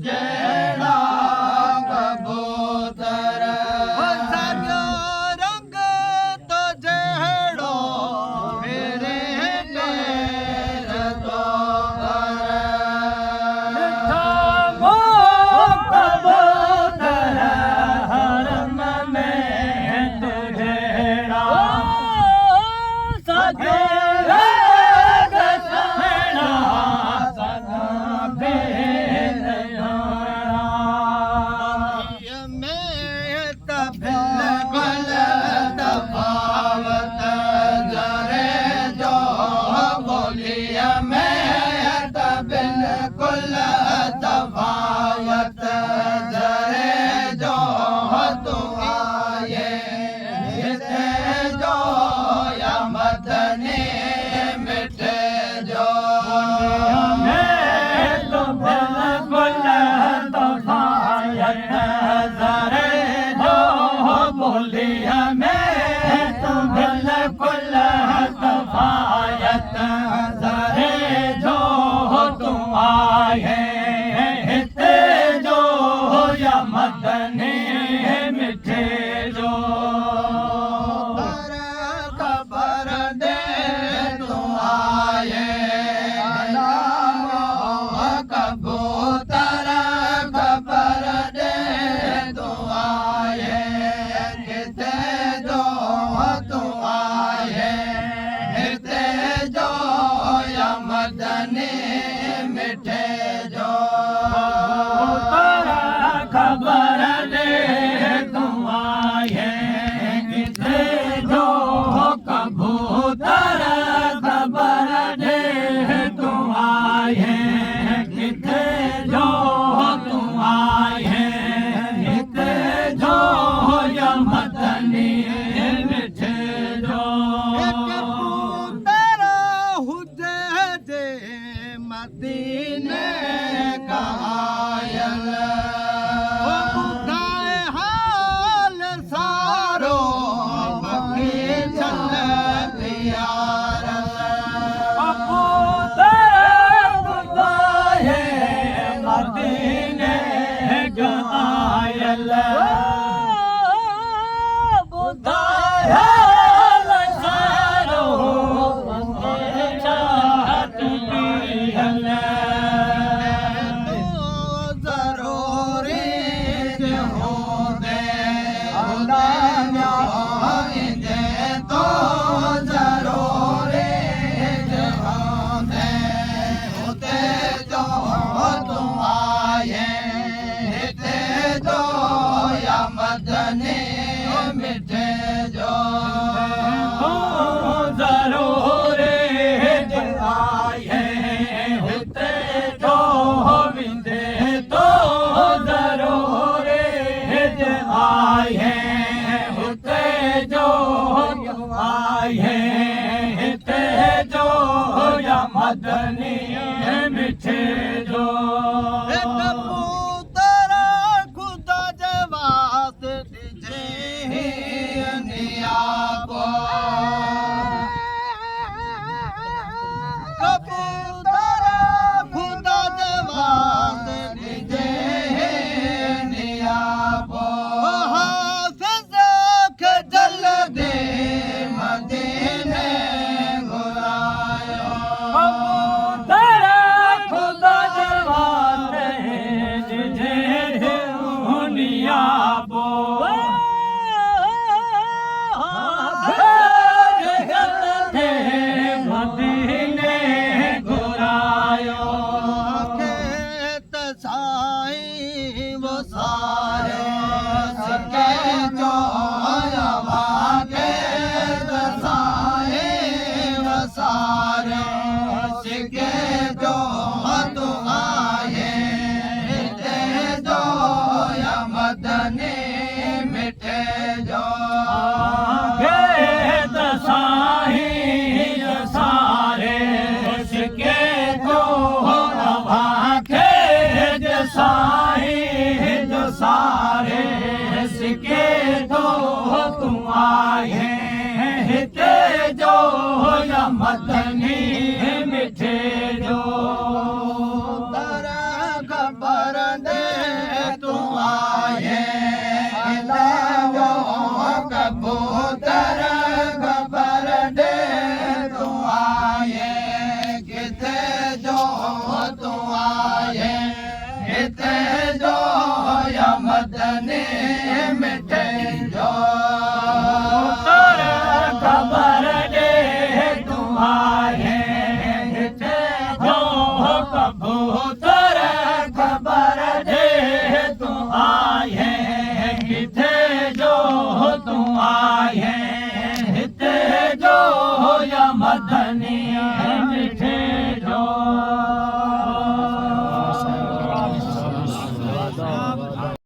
जेड़ा कबूतर बोलिया में तुम बिल्कुल कफायत जरे जो तुम आए हिते जो या मदनी मिठे जो खबर दे तुम आए कबूतर खबर दे तुम आए किते जो तुम आए हिते जो या मदनी मिठे जो खबर दे तुम आए किते जो कबूतर खबर दे तुम आए किते जो तुम आए हिते जो या मदनी मिठे जो कबूतर हुजे दे मदीने का आयल ॿुधाए हाल सारो बकी चल यार कबूतर खुदाए मदीने जो आयल बुधाए हाल सारो बकी चाहत पियल ज़रूरी हो दे तो ज़रूरी हो दे हुते जो तुम आए हिते जो या मदनी मिठे जो जरूर आए हुते जो विंदे तो जरूर आए हुते जो आए हिते जो या मदनी मिठे जो कबूतर खुदा जवास ॾिजे नियाबो कबूतर खुदा जवास ॾिजे नियाबो हाफ़िज़ खे जल्दी मदीने घुरायो कबूतर खुदा जवान जिझे दुनिया बो मदीने घुरायो खेत साईं वो सारे सके जो खेत साईं वो सारे सके जो तुम आए हिते जो या मदनी मिठे जो खेत साईं सारे सिके जो रवा खेत साईं जो सारे सिके जो तुम आए हिते जो या मदनी मिठे जो खबर दे तुम आए कबूतर खबर दे तुम आए किते जो तुम आए हिते जो या मदनी मिठे जो खबर दे तुम आए हिते जो कबूतर खबर दे तुम आए हिते जो तुम आए हिते जो या मदनी